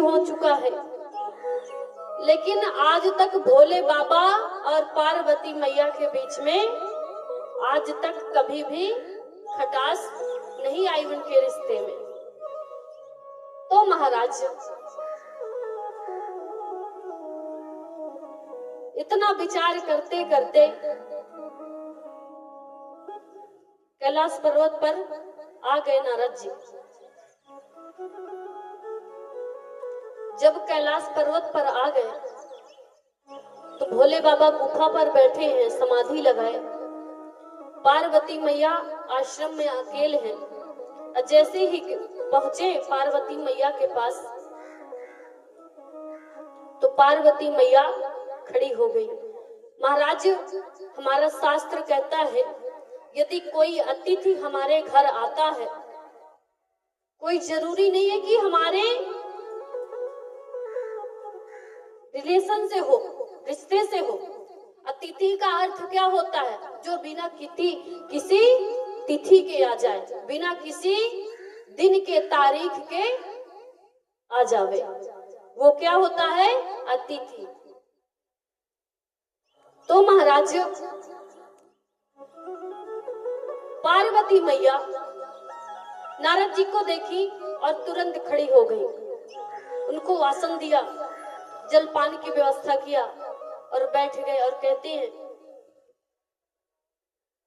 हो चुका है, लेकिन आज तक भोले बाबा और पार्वती मैया के बीच में आज तक कभी भी खटास नहीं आई उनके रिश्ते में। तो महाराज इतना विचार करते करते कैलाश पर्वत पर आ गए नारद जी। जब कैलाश पर्वत पर आ गए तो भोले बाबा गुफा पर बैठे हैं, समाधि लगाए। पार्वती मैया आश्रम में अकेले हैं। जैसे ही पहुंचे पार्वती मैया के पास तो पार्वती मैया खड़ी हो गई। महाराज हमारा शास्त्र कहता है यदि कोई अतिथि हमारे घर आता है, कोई जरूरी नहीं है कि हमारे रिलेशन से हो, रिश्ते से हो। अतिथि का अर्थ क्या होता है? जो बिना किसी तिथि के आ जाए, बिना किसी दिन के तारीख के आ जावे, वो क्या होता है? अतिथि। तो महाराज पार्वती मैया नारद जी को देखी और तुरंत खड़ी हो गई। उनको आसन दिया, जलपान की व्यवस्था किया और बैठ गए और कहते हैं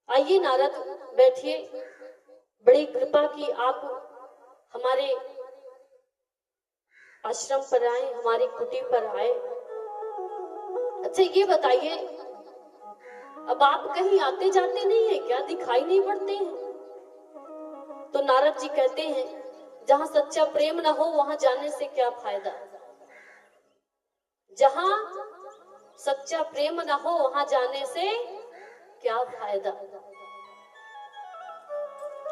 आइए नारद बैठिए, बड़ी कृपा की आप हमारे आश्रम पर आए, हमारी कुटी पर आए। अच्छा ये बताइए, अब आप कहीं आते जाते नहीं है क्या? दिखाई नहीं पड़ते हैं? तो नारद जी कहते हैं जहां सच्चा प्रेम न हो वहां जाने से क्या फायदा। जहां सच्चा प्रेम न हो वहां जाने से क्या फायदा।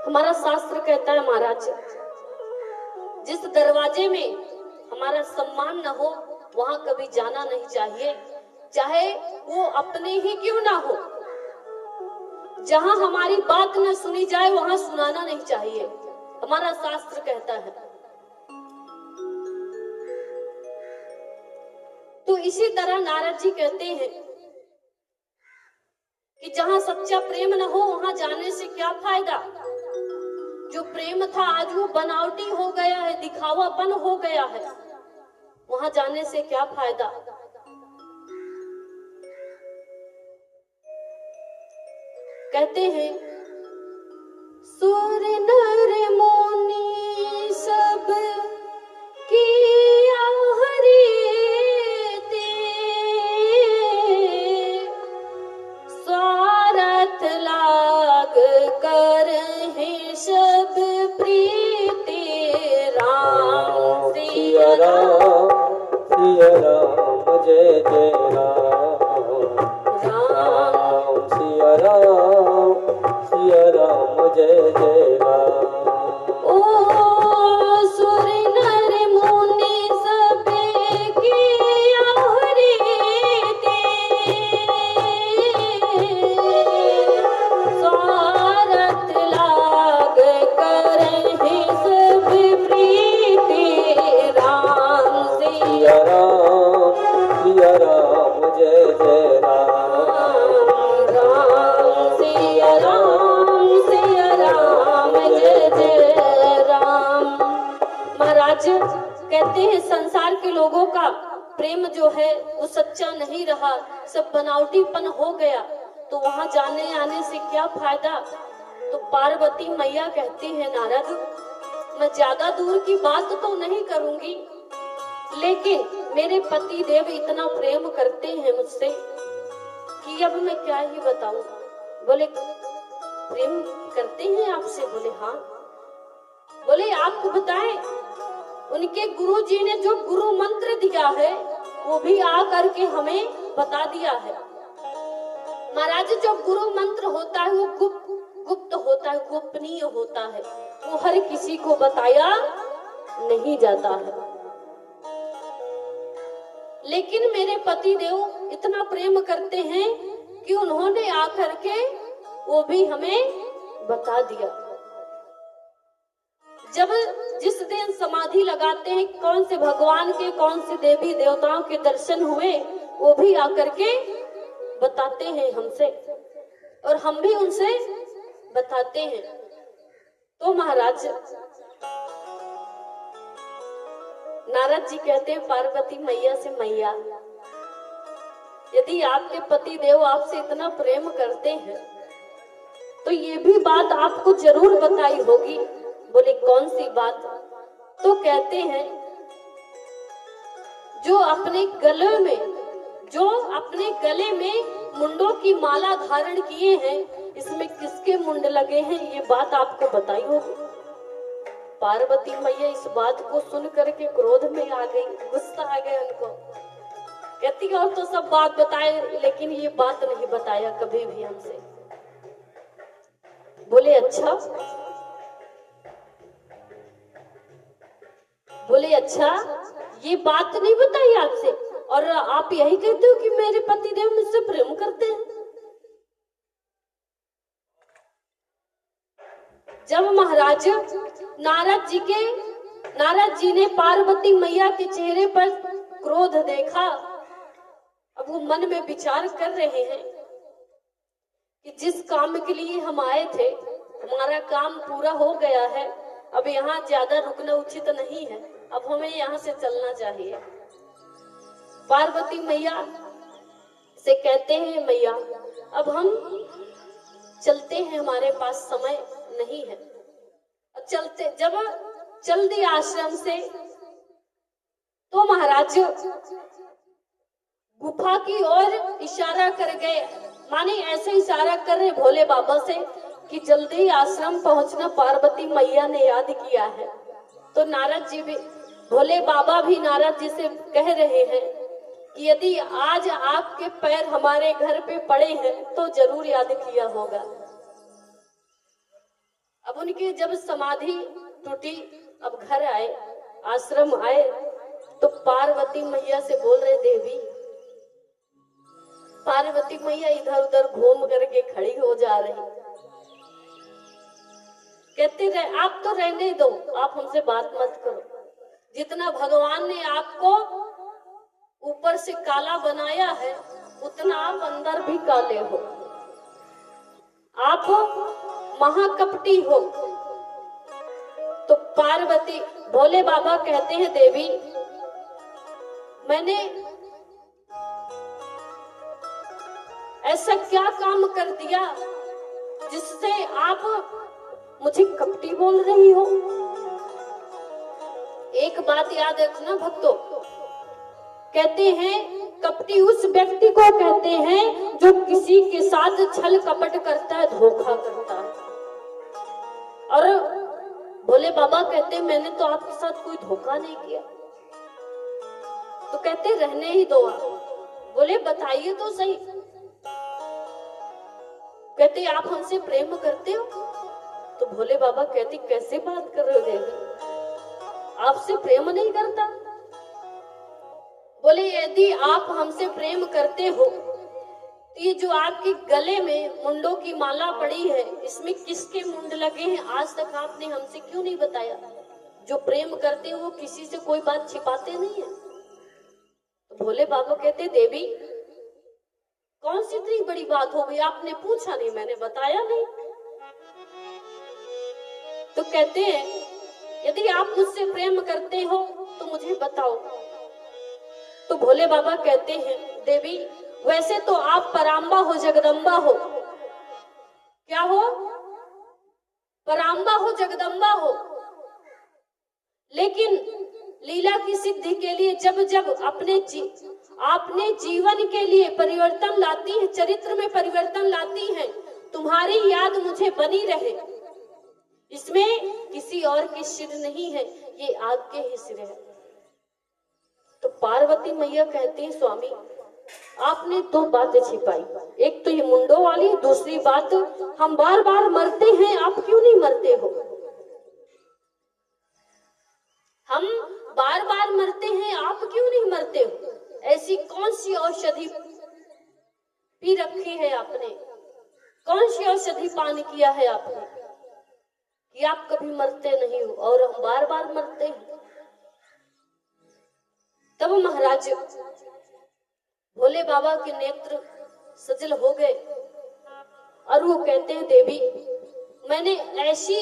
हमारा शास्त्र कहता है महाराज जिस दरवाजे में हमारा सम्मान न हो वहां कभी जाना नहीं चाहिए, चाहे वो अपने ही क्यों ना हो। जहां हमारी बात न सुनी जाए वहां सुनाना नहीं चाहिए, हमारा शास्त्र कहता है। तो इसी तरह नारद जी कहते हैं कि जहां सच्चा प्रेम न हो वहां जाने से क्या फायदा। जो प्रेम था आज वो बनावटी हो गया है, दिखावापन हो गया है, वहां जाने से क्या फायदा। कहते हैं सुर नर मुनि सब किया हरि ते, स्वार्थ लाग कर है सब प्रीति राम। सिया राम सिया राम जय जय राम, राम सिया राम जय जय राम। ओ सुर नर मुनि सब किया हरि ते, स्वार्थ लाग कर है सब प्रीति राम। सिया राम जय जय राम, राम सिया राम जय जय राम। महाराज कहते हैं संसार के लोगों का प्रेम जो है वो सच्चा नहीं रहा, सब बनावटीपन हो गया, तो वहां जाने आने से क्या फायदा। तो पार्वती मैया कहती है नारद मैं ज्यादा दूर की बात तो नहीं करूंगी, लेकिन मेरे पति देव इतना प्रेम करते हैं मुझसे कि अब मैं क्या ही बताऊं। बोले प्रेम करते हैं आपसे? बोले हाँ। बोले आपको बताएं, उनके गुरु जी ने जो गुरु मंत्र दिया है वो भी आ करके हमें बता दिया है। महाराज जो गुरु मंत्र होता है वो गुप्त होता है, गोपनीय होता है, वो हर किसी को बताया नहीं जाता है। लेकिन मेरे पति देव इतना प्रेम करते हैं कि उन्होंने आकर के वो भी हमें बता दिया। जब जिस दिन समाधि लगाते हैं, कौन से भगवान के, कौन से देवी देवताओं के दर्शन हुए, वो भी आकर के बताते हैं हमसे, और हम भी उनसे बताते हैं। तो महाराज नारद जी कहते हैं पार्वती मैया से, मैया यदि आपके पति देव आपसे इतना प्रेम करते हैं तो ये भी बात आपको जरूर बताई होगी। बोले कौन सी बात? तो कहते हैं जो अपने गले में मुंडों की माला धारण किए हैं, इसमें किसके मुंड लगे हैं, ये बात आपको बताई होगी। पार्वती मैया इस बात को सुन करके क्रोध में आ गई, गुस्सा आ गया उनको। कहती और तो सब बात बताए, लेकिन ये बात नहीं बताया कभी भी हमसे। बोले अच्छा, बोले अच्छा ये बात नहीं बताई आपसे, और आप यही कहते हो कि मेरे पति देव मुझसे प्रेम करते हैं। जब महाराज नारद जी ने पार्वती मैया के चेहरे पर क्रोध देखा, अब वो मन में विचार कर रहे हैं कि जिस काम के लिए हम आए थे, हमारा काम पूरा हो गया है, अब यहाँ ज्यादा रुकना उचित नहीं है, अब हमें यहाँ से चलना चाहिए। पार्वती मैया से कहते हैं मैया अब हम चलते हैं, हमारे पास समय नहीं है। चलते जब चल दिए आश्रम से, तो महाराज गुफा की ओर इशारा कर गए, माने ऐसे इशारा कर रहे भोले बाबा से कि जल्दी आश्रम पहुंचना, पार्वती मैया ने याद किया है। तो नारद जी भी, भोले बाबा भी नारद जी से कह रहे हैं कि यदि आज आपके पैर हमारे घर पे पड़े हैं तो जरूर याद किया होगा। अब उनकी जब समाधि टूटी, अब घर आए, आश्रम आए, तो पार्वती मैया से बोल रहे देवी, पार्वती मैया इधर उधर घूम करके खड़ी हो जा रही, कहते रहे आप तो रहने दो, आप हमसे बात मत करो। जितना भगवान ने आपको ऊपर से काला बनाया है, उतना आप अंदर भी काले हो, आप महाकपटी हो। तो पार्वती, भोले बाबा कहते हैं देवी मैंने ऐसा क्या काम कर दिया जिससे आप मुझे कपटी बोल रही हो? एक बात याद रखना भक्तों, कहते हैं कपटी उस व्यक्ति को कहते हैं जो किसी के साथ छल कपट करता है, धोखा करता है। और भोले बाबा कहते हैं मैंने तो आपके साथ कोई धोखा नहीं किया। तो कहते रहने ही दो आप। बोले बताइए तो सही। कहते आप हमसे प्रेम करते हो? तो भोले बाबा कहते कैसे बात कर रहे हो देवी, आपसे प्रेम नहीं करता। बोले यदि आप हमसे प्रेम करते हो तो ये जो आपके गले में मुंडों की माला पड़ी है, इसमें किसके मुंड लगे हैं, आज तक आपने हमसे क्यों नहीं बताया? जो प्रेम करते हो वो किसी से कोई बात छिपाते नहीं है। तो भोले बाबा कहते देवी कौन सी इतनी बड़ी बात हो गई, आपने पूछा नहीं, मैंने बताया नहीं। तो कहते हैं यदि आप मुझसे प्रेम करते हो तो मुझे बताओ। तो भोले बाबा कहते हैं देवी वैसे तो आप पराम्बा हो, जगदम्बा हो। क्या हो? पराम्बा हो, जगदम्बा हो। लेकिन लीला की सिद्धि के लिए जब जब आपने जीवन के लिए परिवर्तन लाती है, चरित्र में परिवर्तन लाती है, तुम्हारी याद मुझे बनी रहे। इसमें किसी और के सिर नहीं है, ये आपके ही सिर है। तो पार्वती मैया कहती है स्वामी आपने दो बातें छिपाई, एक तो ये मुंडों वाली, दूसरी बात हम बार बार मरते हैं, आप क्यों नहीं मरते हो? हम बार बार मरते हैं, आप क्यों नहीं मरते हो? ऐसी कौन सी औषधि पी रखी है आपने, कौन सी औषधि पान किया है आपने कि आप कभी मरते नहीं हो और हम बार बार मरते हैं। तब महाराज भोले बाबा के नेत्र सजल हो गए और वो कहते हैं, देवी मैंने ऐसी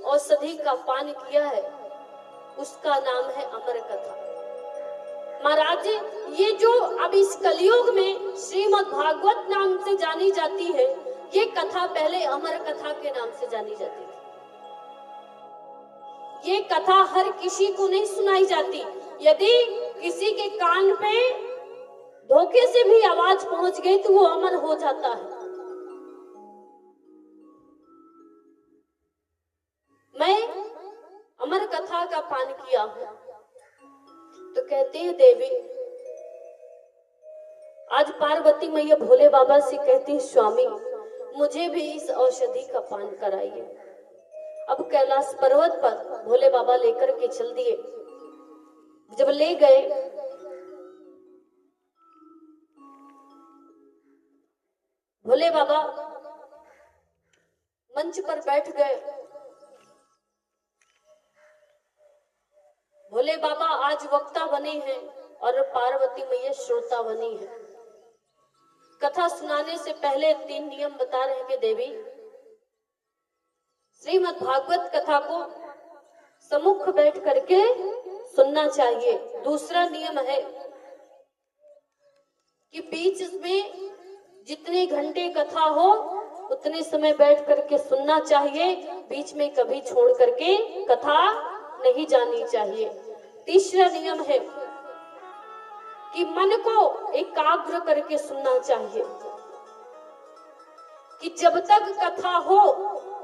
औषधि का पान किया है, उसका नाम है अमर कथा। महाराज ये जो अब इस कलयुग में श्रीमद् भागवत नाम से जानी जाती है, ये कथा पहले अमर कथा के नाम से जानी जाती थी। ये कथा हर किसी को नहीं सुनाई जाती। यदि किसी के कान पे धोखे से भी आवाज पहुंच गई तो वो अमर हो जाता है। मैं अमर कथा का पान किया हूं। तो कहते हैं, देवी आज पार्वती मैया भोले बाबा से कहती है, स्वामी मुझे भी इस औषधि का पान कराइए। अब कैलाश पर्वत पर भोले बाबा लेकर के चल दिए। जब ले गए, भोले बाबा मंच पर बैठ गए। भोले बाबा आज वक्ता बने हैं और पार्वती मैया श्रोता बनी है। कथा सुनाने से पहले 3 नियम बता रहे हैं कि देवी श्रीमद् भागवत कथा को सम्मुख बैठ करके सुनना चाहिए। दूसरा नियम है कि बीच में जितने घंटे कथा हो उतने समय बैठ करके सुनना चाहिए, बीच में कभी छोड़ करके कथा नहीं जानी चाहिए। तीसरा नियम है कि मन को एकाग्र करके सुनना चाहिए, कि जब तक कथा हो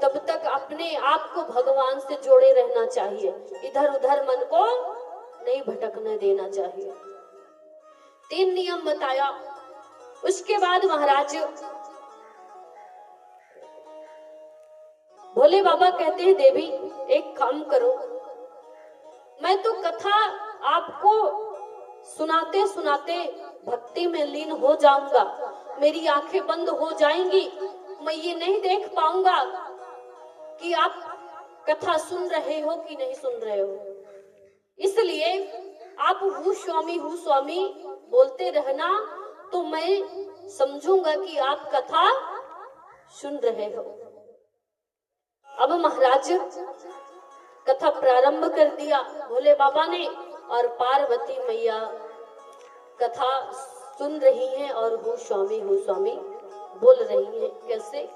तब तक अपने आप को भगवान से जोड़े रहना चाहिए, इधर उधर मन को नहीं भटकने देना चाहिए। 3 नियम बताया। उसके बाद महाराज भोले बाबा कहते हैं, देवी एक काम करो, मैं तो कथा आपको सुनाते सुनाते भक्ति में लीन हो जाऊंगा, मेरी आंखें बंद हो जाएंगी, मैं ये नहीं देख पाऊंगा कि आप कथा सुन रहे हो कि नहीं सुन रहे हो। इसलिए आप हूँ स्वामी बोलते रहना, तो मैं समझूंगा कि आप कथा सुन रहे हो। अब महाराज कथा प्रारंभ कर दिया भोले बाबा ने, और पार्वती मैया कथा सुन रही हैं और हूँ स्वामी बोल रही हैं। कैसे?